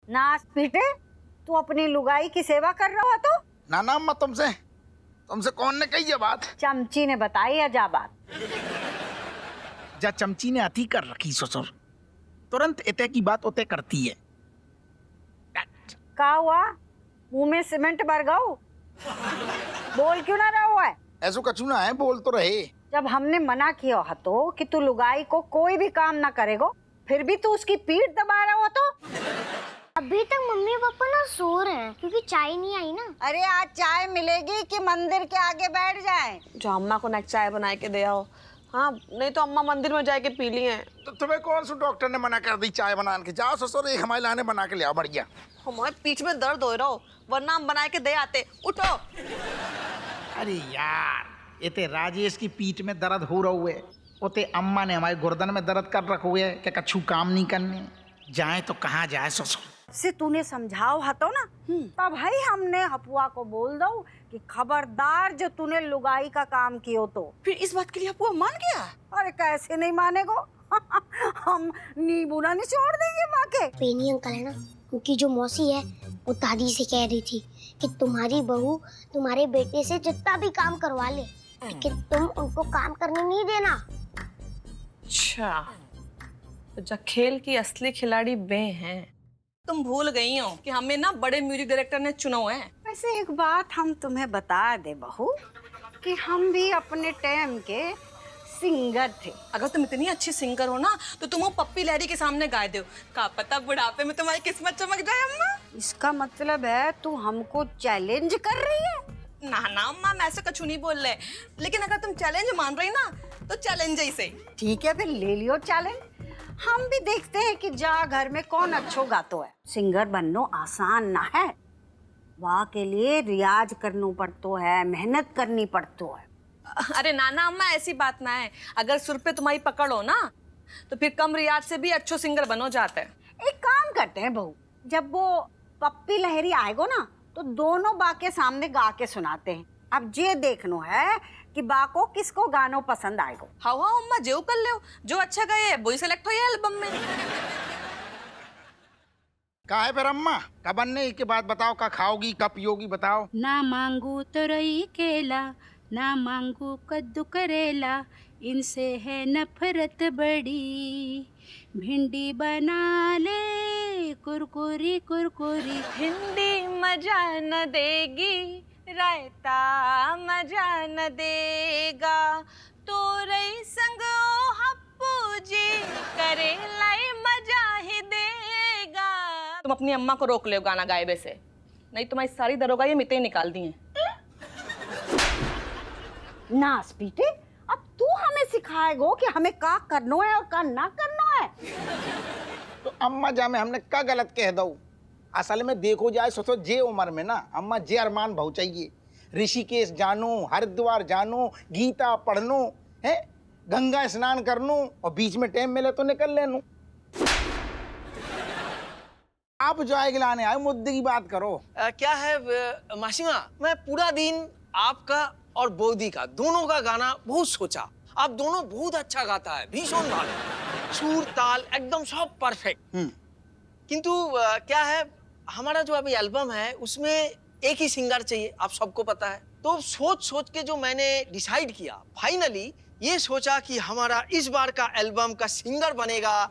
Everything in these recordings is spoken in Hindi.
नाच पीटे, तू अपनी लुगाई की सेवा कर रहा हो तो? ना ना अम्मा, तुमसे तुमसे कौन ने कही ये बात? चमची ने बताई है जा बात। जा चमची ने अति कर रखी ससुर, तुरंत इतने की बात उतने करती है। का हुआ? मुंह में सीमेंट भर गऊ? बोल क्यों ना रहा हुआ है? ऐसो कछु ना है, बोल तो रहे। जब हमने मना किया हो तो कि तू लुगाई को कोई भी काम ना करेगो, फिर भी तू उसकी पीठ दबा रहा हो तो? अभी तक मम्मी पापा ना सो रहे हैं क्योंकि चाय नहीं आई ना। अरे आज चाय मिलेगी कि मंदिर के आगे बैठ जाए? जो अम्मा को ना चाय बना के दे आओ। हाँ, नहीं तो अम्मा मंदिर में जाके पी ली है। तो तुम्हें कौन सा डॉक्टर ने मना कर दी चाय बनाने के? जाओ ससुर, एक हमारे लाने बना के ले आओ, बढ़िया। हमारे पीठ में दर्द हो रहा हो, वरना हम बना के दे आते। उठो। अरे यार, इते राजेश की पीठ में दर्द हो रहा हुए, उते अम्मा ने हमारे गर्दन में दर्द कर रखा हुए है। क्या कछु काम नहीं करने जाए तो कहाँ जाए ससुर? से तूने समझाओ हतो ना, तब भाई हमने हपुआ को बोल दो कि खबरदार जो तूने लुगाई का काम कियो तो। फिर इस बात के लिए हपुआ मान गया? अरे कैसे नहीं मानेगो? हम नींबू ना निचोड़ देंगे माँ के। पेनी अंकल है ना, उनकी जो मौसी है वो दादी से कह रही थी कि तुम्हारी बहू तुम्हारे बेटे से जितना भी काम करवा ले, लेकिन तुम उनको काम करने नहीं देना। अच्छा, तो जो खेल की असली खिलाड़ी वे हैं। तुम भूल गई हो कि हमें ना बड़े म्यूजिक डायरेक्टर ने चुना हुआ है। वैसे एक बात हम तुम्हें बता दे बहू, कि हम भी अपने टाइम के सिंगर थे। अगर तुम इतनी अच्छी सिंगर हो ना, तो तुम वो पप्पी लहरी के सामने गाए दो। का पता बुढ़ापे में तुम्हारी किस्मत चमक जाए अम्मा। इसका मतलब है तू हमको चैलेंज कर रही है? ना ना अम्मा, मैं ऐसे कछु नहीं बोल रहे, लेकिन अगर तुम चैलेंज मान रही ना, तो चैलेंज ही सही। ठीक है फिर ले लियो चैलेंज। हम भी देखते हैं कि जा घर में कौन अच्छो गातो है। सिंगर बनना आसान ना है, वहाँ के लिए रियाज करना पड़तो है, मेहनत करनी पड़तो है। अरे नाना अम्मा, ऐसी बात ना है। अगर सुर पे तुम्हारी पकड़ हो ना, तो फिर कम रियाज से भी अच्छो सिंगर बनो जाते हैं। एक काम करते हैं बहू, जब वो पप्पी लहरी आएगो ना, तो दोनों बा के सामने गा के सुनाते हैं। अब ये देखनो है कि बा को किसको गानो पसंद आएगो। हाँ हाँ अम्मा, जो कर ले, जो अच्छा गए वही सेलेक्ट हो एल्बम में। का है फिर अम्मा, का बनने के बाद बताओ, का खाओगी, का पियोगी बताओ। ना मांगू तोरई केला, ना मांगू कद्दू करेला, इनसे है नफरत बड़ी। भिंडी बना ले कुरकुरी कुरकुरी। भिंडी मजा न देगी, रायता मजा न देगा, तोरई संग ओ हप्पू जी, करेला मजा ही देगा। तुम अपनी अम्मा को रोक ले गाना गाए से, नहीं तुम्हारी सारी दरोगा ये मिते निकाल दी हैं। नास पीटे, अब तू हमें सिखाएगो कि हमें का करनो है और का ना करनो है। तो अम्मा जा में हमने का गलत कह दो? असल में देखो जाए सोचो, जे उम्र में ना अम्मा जे अरमान बहु चाहिए। ऋषिकेश जानो, हरिद्वार जानो, गीता पढ़नो है, गंगा स्नान करनो, और बीच में टाइम मिले तो निकल लेनो। आप जो आए लाने आए, मुद्दे की बात करो। क्या है मासीमा, मैं पूरा दिन आपका और बोधी का दोनों का गाना बहुत सोचा। आप दोनों बहुत अच्छा गाता है, भीषण भालो, सुर ताल एकदम सब परफेक्ट। किंतु क्या है, हमारा जो अभी एल्बम है उसमें एक ही सिंगर चाहिए, आप सबको पता है। तो सोच सोच के जो मैंने डिसाइड किया, फाइनली ये सोचा कि हमारा इस बार का एल्बम का सिंगर बनेगा।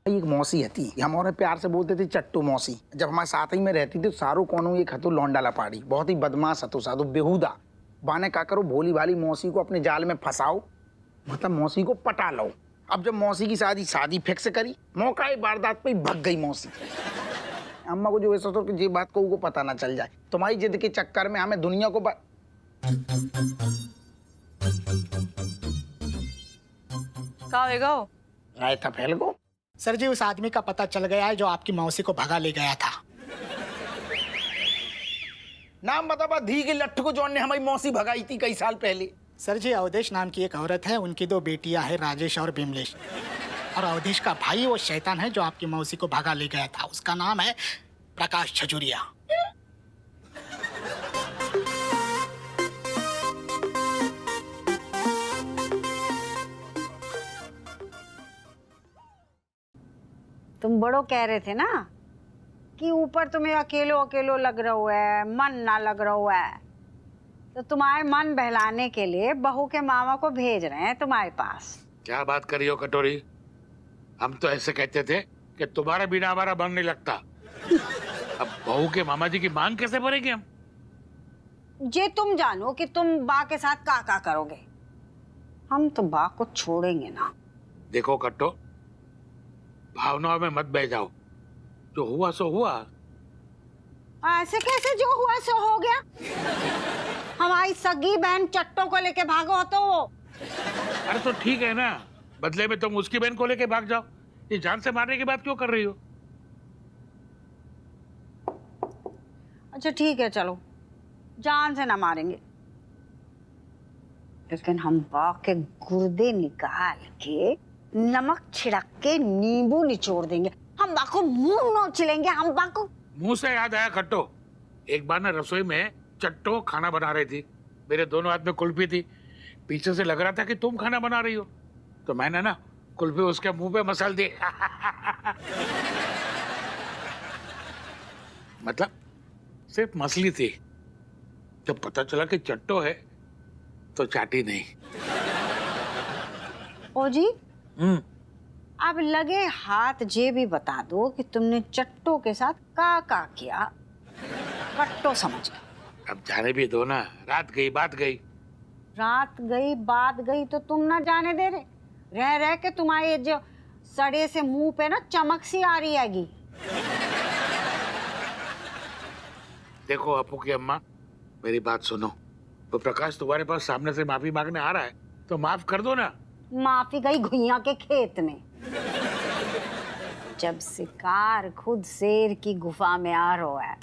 एक मौसी थी, हमारे प्यार से बोलते थे चट्टू मौसी। जब हमारे साथ ही में रहती थी, सारू कोनू एक हतु लौंडा लपाड़ी, बहुत ही बदमाश हतु, साधु बेहुदा। बाने का करो, भोली भाली मौसी को अपने जाल में फंसाओ, मतलब मौसी को पटा लो। अब जब मौसी की शादी फिक्स करी, मौका वारदात पे भग गई मौसी। अम्मा को जो ऐसा सोचो कि ये बात को पता ना चल जाए, तुम्हारी जिद के चक्कर में हमें दुनिया को का होएगा? रायता फैल गो। सर जी, उस आदमी का पता चल गया है जो आपकी मौसी को भगा ले गया था। नाम बता, धी के लट्ठू को जौन ने हमारी मौसी भगाई थी कई साल पहले। सर जी, अवधेश नाम की एक औरत है, उनकी 2 बेटियां हैं, राजेश और बिमलेश। और अवधेश का भाई वो शैतान है जो आपकी मौसी को भगा ले गया था, उसका नाम है प्रकाश छजुरिया। तुम बड़ो कह रहे थे ना कि ऊपर तुम्हें अकेलो अकेलो लग रहा है, मन ना लग रहा है, तो तुम्हारे मन बहलाने के लिए बहू के मामा को भेज रहे हैं तुम्हारे पास। क्या बात कर रही हो कटोरी? हम तो ऐसे कहते थे कि तुम्हारे बिना हमारा मन नहीं लगता। अब बहू के मामा जी की मांग कैसे भरेंगे हम? जे तुम जानो कि तुम बा के साथ का करोगे। हम तो बा को छोड़ेंगे ना। देखो कट्टो, भावनाओं में मत बह जाओ। जो हुआ सो हुआ। ऐसे कैसे जो हुआ सो हो गया? हमारी सगी बहन चट्टो को लेके भागो तो वो। अरे तो ठीक है ना, बदले में तुम उसकी बहन को लेके भाग जाओ। ये जान से मारने की बात क्यों कर रही हो? अच्छा ठीक है, चलो जान से ना मारेंगे, लेकिन हम बा के गुर्दे निकाल के नमक छिड़क के नींबू निचोड़ देंगे। हम बा को मुंह नोच लेंगे। हम बा को मुंह से याद आया कट्टो, एक बार ना रसोई में चट्टो खाना बना रही थी। मेरे दोनों हाथ में कुल्फी थी। पीछे से लग रहा था कि तुम खाना बना रही हो, तो मैंने ना कुल्फी उसके मुंह पे मसल दी। मतलब सिर्फ मसली थी। जब पता चला कि चट्टो है तो चाटी नहीं। ओ जी, अब लगे हाथ जे भी बता दो कि तुमने चट्टो के साथ का किया। कट्टो समझ गए। अब जाने भी दो ना, रात गई बात गई। रात गई बात गई तो तुम ना जाने दे रहे। रह रह के तुम्हारे जो सड़े से मुंह पे ना चमक सी आ रही हैगी। देखो अपू की अम्मा, मेरी बात सुनो। तो प्रकाश तुम्हारे पास सामने से माफी मांगने आ रहा है तो माफ कर दो ना। माफी गई घुइया के खेत में। जब शिकार खुद शेर की गुफा में आ रहा है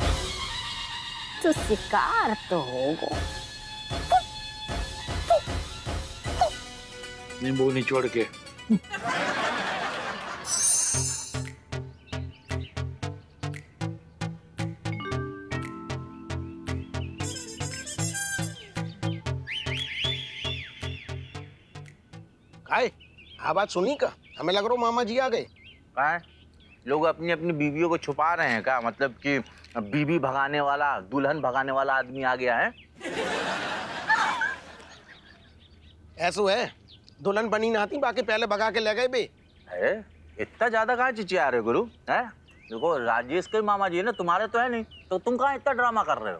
तो शिकार तो होगा। नींबू निचोड़ के। काय आवाज सुनी का? हमें लग रहा मामा जी आ गए। हैं? लोग अपनी अपनी बीवियों को छुपा रहे हैं क्या? मतलब कि बीवी भगाने वाला, दुल्हन भगाने वाला आदमी आ गया है? ऐसो है, दुल्हन बनी ना थी, बाकी पहले भगा के ले गए बे। है? इतना ज्यादा कहाँ चिचिया रहे हो गुरु? है? देखो राजेश के मामा जी है ना, तुम्हारे तो है नहीं, तो तुम कहाँ इतना ड्रामा कर रहे हो?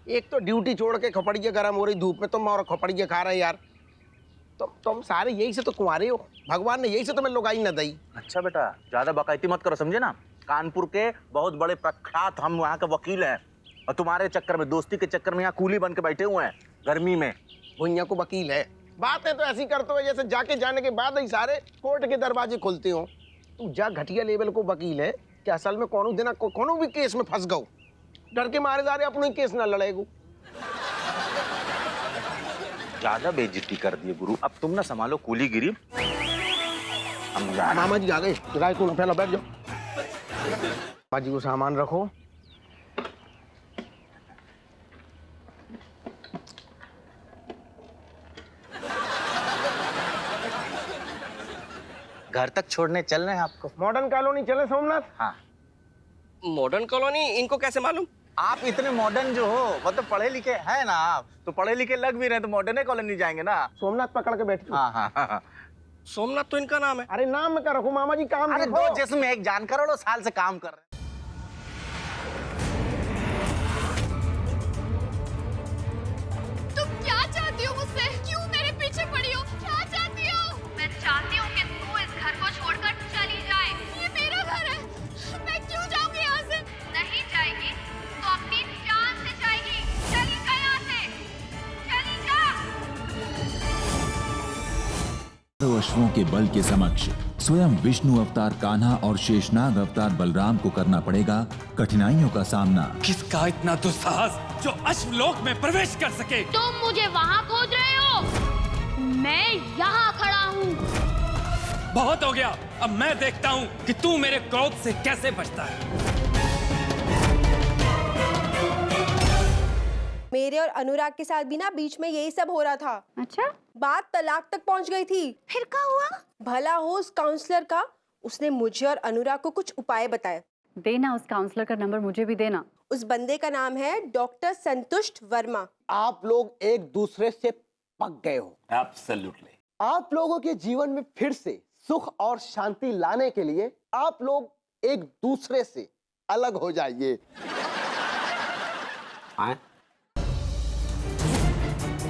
एक तो ड्यूटी छोड़ के खपड़िया गरम हो रही धूप में, तुम और खपड़िया खा रहे यार। तुम सारे यही से तो कुंवारे हो। भगवान ने यही से तुम्हें लुगाई न दी। अच्छा बेटा, ज्यादा बकायती मत करो, समझे ना? कानपुर के बहुत बड़े प्रख्यात हम वहाँ के वकील हैं, और तुम्हारे चक्कर में, दोस्ती के चक्कर में यहाँ कूली बन के बैठे हुए हैं गर्मी में। भुइया को वकील है। बातें तो ऐसी करते हो जैसे जाके जाने के बाद ही सारे कोर्ट के दरवाजे खुलते हो। तू जा घटिया लेवल को वकील है कि असल में कोनो दिन कोनो भी केस में फंस गओ, डर के मारे जा रहे अपने केस ना लड़ेगो। ज्यादा बेइज्जती कर दिए गुरु, अब तुम ना संभालो कूलीगिरी। हम जा रहे हैं। मामा जी आ गए। राय तू ना पहले बैठ जाओ। मामा जी को सामान रखो। घर तक छोड़ने चल रहे हैं आपको। मॉडर्न कॉलोनी चले सोमनाथ? हाँ। मॉडर्न कॉलोनी इनको कैसे मालूम? आप इतने मॉडर्न जो हो, मतलब पढ़े लिखे हैं ना आप, तो पढ़े लिखे लग भी रहे तो मॉडर्न कॉलोनी जाएंगे ना। सोमनाथ पकड़ के बैठ। हाँ हाँ हाँ। सोमनाथ तो इनका नाम है। अरे नाम में क्या रखो मामा जी, काम अरे देखो। दो जिस्म एक जान, करोड़ों साल से काम कर रहे हैं। तुम क्या चाहती हो मुझसे? क्यों मेरे पीछे पड़ी हो? क्या चाहती हो? मैं चाहती हूँ कि तू इस घर को छोड़कर चली जाए। ये मेरा घर है, मैं क्यों जाऊंगी यहाँ से? नहीं जाएगी तो अपनी जान से जाएगी। चली जा यहाँ से, चली जा। अश्वों के बल के समक्ष स्वयं विष्णु अवतार कान्हा और शेषनाग अवतार बलराम को करना पड़ेगा कठिनाइयों का सामना। किसका इतना दुस्साहस जो अश्वलोक में प्रवेश कर सके? तुम मुझे वहाँ खोज रहे हो, मैं यहाँ खड़ा हूँ। बहुत हो गया, अब मैं देखता हूँ कि तू मेरे क्रोध से कैसे बचता है। मेरे और अनुराग के साथ भी ना बीच में यही सब हो रहा था। अच्छा, बात तलाक तक पहुंच गई थी। फिर क्या हुआ? भला हो उस काउंसलर का, उसने मुझे और अनुराग को कुछ उपाय बताए। देना उस काउंसलर का नंबर, मुझे भी देना। उस बंदे का नाम है डॉक्टर संतुष्ट वर्मा। आप लोग एक दूसरे से पक गए हो। एब्सोल्युटली। आप लोगों के जीवन में फिर से सुख और शांति लाने के लिए आप लोग एक दूसरे से अलग हो जाइए।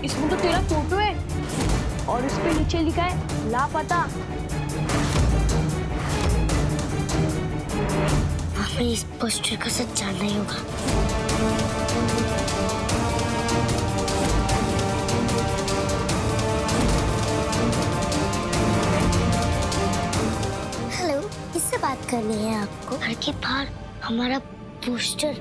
इसमें तो तेरा फोटो है और इस पे नीचे लिखा है लापता। हमें इस पोस्टर का सच जानना ही होगा। हेलो, किससे बात करनी है आपको? घर के बाहर हमारा पोस्टर